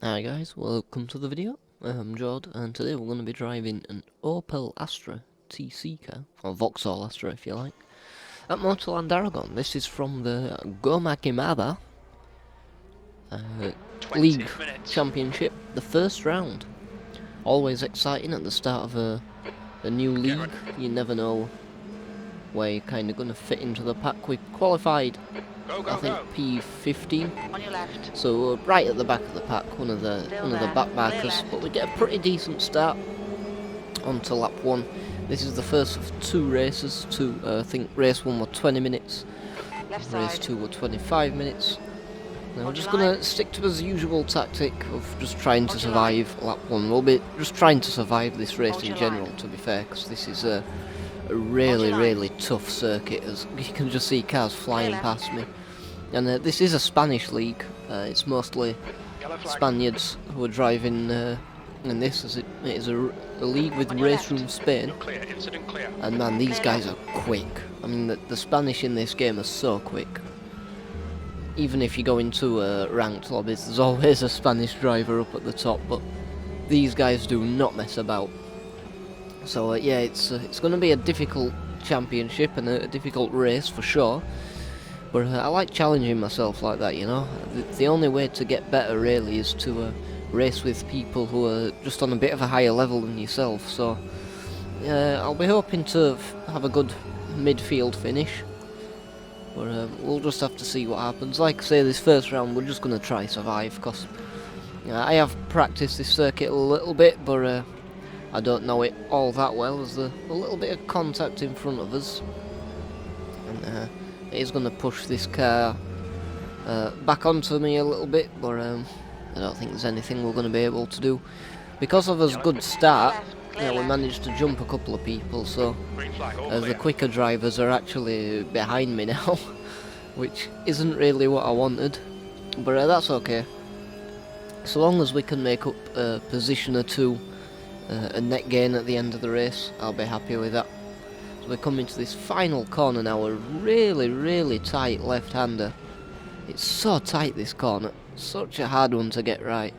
Hi guys, welcome to the video. I'm Jord, and today we're going to be driving an Opel Astra TC car, or Vauxhall Astra if you like, at Motorland Aragon. This is from the Goma Quemada League Championship, the first round. Always exciting at the start of a new league. You never know where you're kind of going to fit into the pack. We qualified, I think, P15, on your left. so right at the back of the pack, one of the backmarkers. But we get a pretty decent start onto lap 1. This is the first of 2 races. I think race 1 were 20 minutes, Left race side. 2 were 25 minutes. Now we're On just your gonna line. stick to his usual tactic of just trying to On your line. survive lap 1. We'll be just trying to survive this race On in your general, line. to be fair, because this is a really tough circuit. As you can just see cars flying left. past me. And this is a Spanish league. It's mostly Spaniards who are driving in this, as it is a league with On your Raceroom left. Spain. Clear, incident clear. And man, these Clear guys are quick. I mean, the Spanish in this game are so quick. Even if you go into ranked lobbies, there's always a Spanish driver up at the top, but these guys do not mess about. So yeah, it's going to be a difficult championship and a difficult race for sure. But I like challenging myself like that, you know. The only way to get better really is to race with people who are just on a bit of a higher level than yourself. So I'll be hoping to have a good midfield finish. But we'll just have to see what happens. Like I say, this first round we're just going to try survive, because I have practiced this circuit a little bit, but I don't know it all that well. There's a little bit of contact in front of us, and it is going to push this car back onto me a little bit, but I don't think there's anything we're going to be able to do. Because of a good start, we managed to jump a couple of people, so Green flag, all the clear. quicker drivers are actually behind me now, which isn't really what I wanted, but that's okay. So long as we can make up a position or two, a net gain at the end of the race, I'll be happy with that. So we're coming to this final corner now, a really tight left-hander. It's so tight, this corner, such a hard one to get right.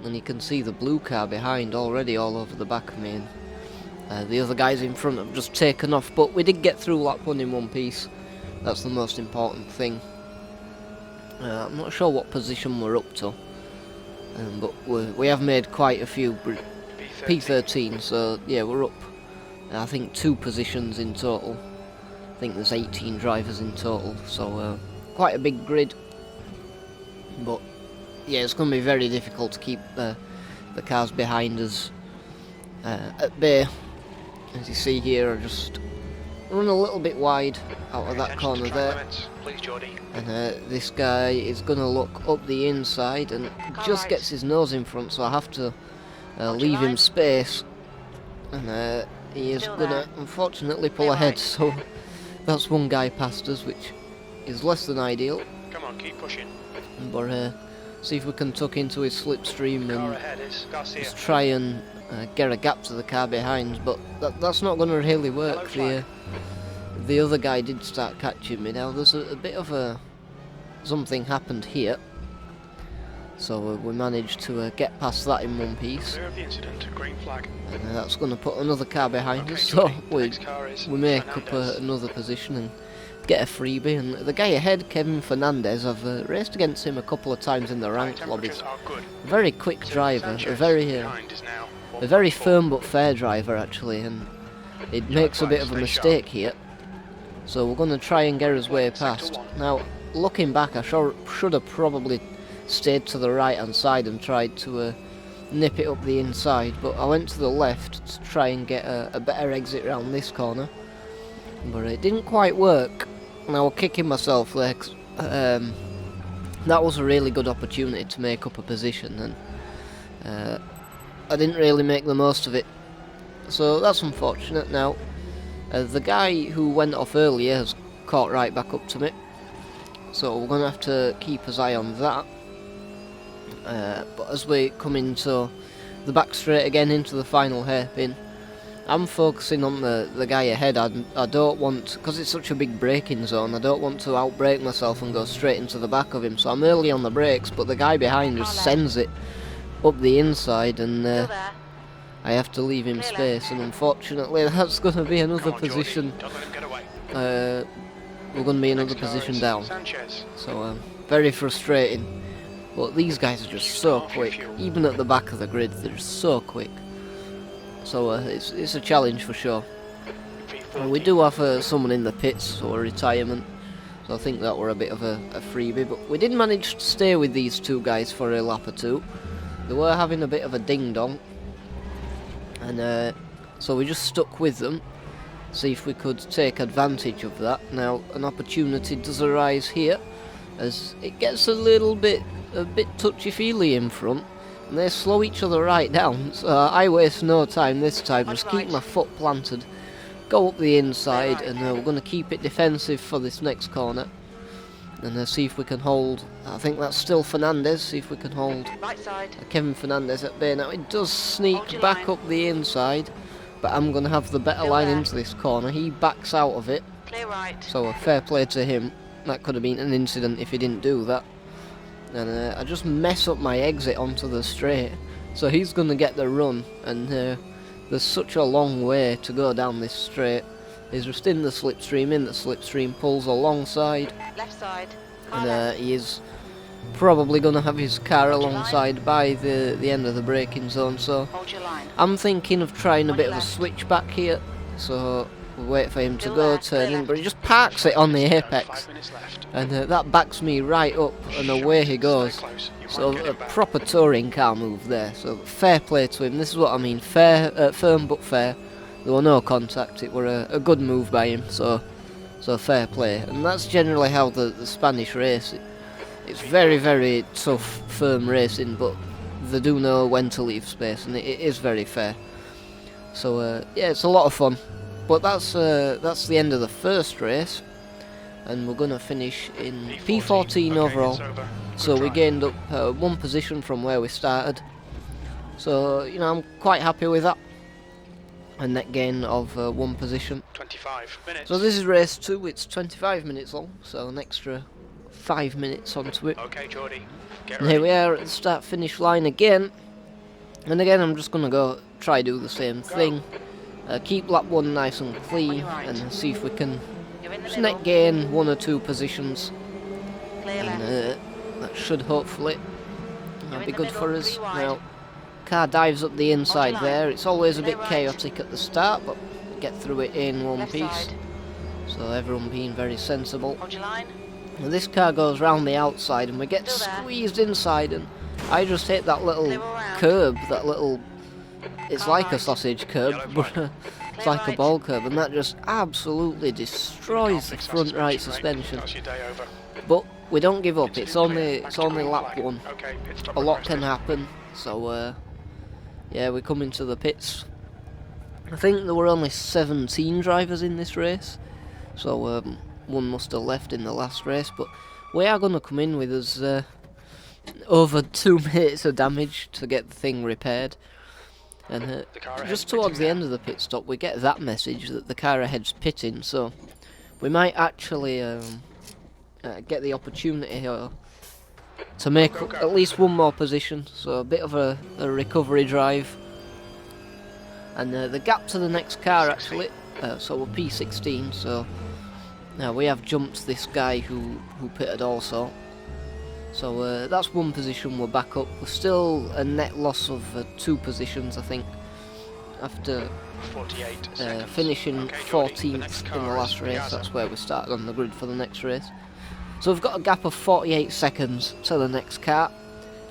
And you can see the blue car behind already all over the back of me, and the other guys in front have just taken off, but we did get through lap 1 in one piece. That's the most important thing. I'm not sure what position we're up to, but we have made quite a few P13, so yeah, we're up, I think, 2 positions in total. I think there's 18 drivers in total, so quite a big grid. But yeah, it's going to be very difficult to keep the cars behind us at bay. As you see here, I just run a little bit wide out of that Attention to corner track there. limits, please, Geordie. And this guy is going to look up the inside and just gets his nose in front, so I have to leave him space. And he is going to unfortunately pull ahead, so that's one guy past us, which is less than ideal. Come on, keep pushing. But see if we can tuck into his slipstream Car and ahead is Garcia. just try and get a gap to the car behind, but that's not going to really work. The other guy did start catching me. Now there's a bit of something happened here, so we managed to get past that in one piece, Clear of the incident, green flag. and that's going to put another car behind Okay, us, so Geordie, the next car is we make up Fernandez. another position and get a freebie. And the guy ahead, Kevin Fernandez, I've raced against him a couple of times in the ranked lobbies. Temperatures are good. Very quick driver, Sanchez behind is now a very 1.4. firm but fair driver actually, and it makes a bit of a mistake here. So we're going to try and get his way past. Now, looking back, I should have probably stayed to the right hand side and tried to nip it up the inside, but I went to the left to try and get a better exit around this corner, but it didn't quite work, and I was kicking myself there, 'cause, that was a really good opportunity to make up a position, and I didn't really make the most of it, so that's unfortunate. Now the guy who went off earlier has caught right back up to me, so we're going to have to keep his eye on that. But as we come into the back straight again, into the final hairpin, I'm focusing on the guy ahead. I don't want, because it's such a big braking zone, I don't want to outbrake myself and go straight into the back of him, so I'm early on the brakes, but the guy behind just sends it up the inside, and Still there. I have to leave him Clear space, and unfortunately that's going to be another Come on, Geordie. position. Don't let him get away. We're going to be another Next car position is down. Sanchez. So very frustrating. But these guys are just so quick. Even at the back of the grid, they're just so quick. So it's a challenge for sure. And we do have someone in the pits, so a retirement. So I think that were a bit of a freebie. But we did manage to stay with these two guys for a lap or two. They were having a bit of a ding-dong. And so we just stuck with them. See if we could take advantage of that. Now, an opportunity does arise here, as it gets a bit touchy-feely in front, and they slow each other right down. So I waste no time this time, just keep my foot planted, go up the inside, and we're going to keep it defensive for this next corner, and see if we can hold. I think that's still Fernandez. See if we can hold Right side. Kevin Fernandez at bay. Now it does Hold sneak your back line. up the inside, but I'm going to have the better Still line there. into this corner. He backs out of it, Clear right. so a fair play to him. That could have been an incident if he didn't do that. And I just mess up my exit onto the straight, so he's going to get the run, and there's such a long way to go down this straight. He's just in the slipstream, pulls alongside, Left side. Car and left. he is probably going to have his car alongside by the end of the braking zone. So Hold your line. I'm thinking of trying a On bit your of a left. switch back here, so we'll wait for him to Still go there, turn clear in, but he left. just parks it on the 5 apex, minutes left. and that backs me right up, and away he goes. Stay close. You So might get a him back. proper touring car move there. So fair play to him. This is what I mean. Fair, firm but fair. There were no contact. It were a good move by him. So fair play. And that's generally how the Spanish race. It's very tough, firm racing, but they do know when to leave space, and it is very fair. So yeah, it's a lot of fun. But that's the end of the first race, and we're gonna finish in P14 Okay, overall. it's over. Good So we drive. gained up one position from where we started. So, you know, I'm quite happy with that. A net gain of one position. 25 minutes. So this is race 2, it's 25 minutes long, so an extra 5 minutes onto it. Okay, Geordie. Get And here ready. we are at the start-finish line again. And again, I'm just going to go try do the same thing. Keep lap 1 nice and clean, and see if we can You're in the just middle. net gain 1 or 2 positions. Clear left. And that should hopefully You're be in the good middle, for us. 3 wide. Now, car dives up the inside line. there. It's always a Clear bit right. chaotic at the start, but get through it in one Left piece. side. So everyone being very sensible. Hold your line. And this car goes round the outside, and we get Still there. squeezed inside, and I just hit that little Clear all round. curb, that little. It's Car like a right. sausage curb, Yellow but flag. it's Clear like a right. ball curb, and that just absolutely destroys the Fix that front right suspension brake. suspension. That's your day over. But we don't give up. Into It's the clear. only Back it's to only green lap flag. 1. Okay, pit stop A lot requested. can happen. So yeah, we come into the pits. I think there were only 17 drivers in this race, so one must have left in the last race. But we are going to come in with us over 2 minutes of damage to get the thing repaired. And The car ahead, just towards pitting the now. end of the pit stop, we get that message that the car ahead's pitting. So we might actually get the opportunity to make Go, go, go. at least one more position. So a bit of a recovery drive. And the gap to the next car 16. actually, so we're P16, so now we have jumped this guy who pitted also. So that's one position, we're back up. We're still a net loss of 2 positions, I think, after 48 seconds. finishing Okay, Geordie, the 14th next in the car last is race. Piazza. That's where we started on the grid for the next race. So we've got a gap of 48 seconds to the next car,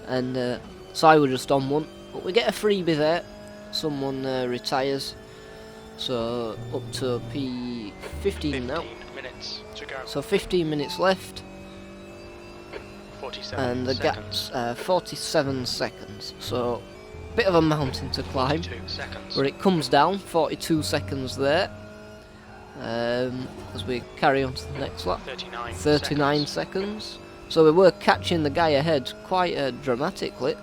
and so I was just on one, but we get a freebie there. Someone retires, so up to P15 now. 15 minutes to go. So 15 minutes left, 47 and the seconds. gap's 47 seconds. So bit of a mountain to climb, 42 seconds. where it comes down. 42 seconds there. As we carry on to the next lap. 39 seconds. So we were catching the guy ahead quite dramatically,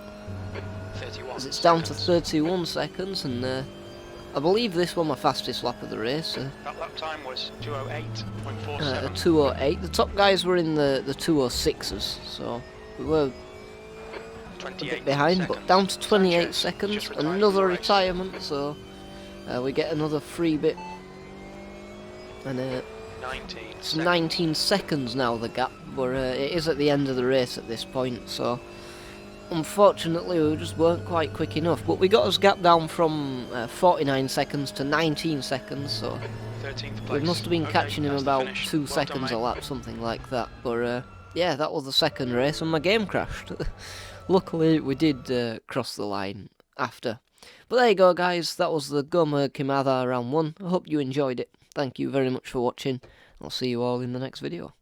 31 as it's down to seconds. 31 seconds, and I believe this was my fastest lap of the race. That lap time was 2:08.47. 2:08. The top guys were in the 2:06s, so we were a bit behind, but down to 28 seconds. Another retirement, so we get another free bit. And it's 19 seconds now, the gap, but it is at the end of the race at this point, so unfortunately we just weren't quite quick enough. But we got us gap down from 49 seconds to 19 seconds, so we must have been catching him about 2 seconds a lap, something like that. But yeah, that was the second race and my game crashed. Luckily we did cross the line after. But there you go, guys, that was the Goma Quemada round 1. I hope you enjoyed it. Thank you very much for watching. I'll see you all in the next video.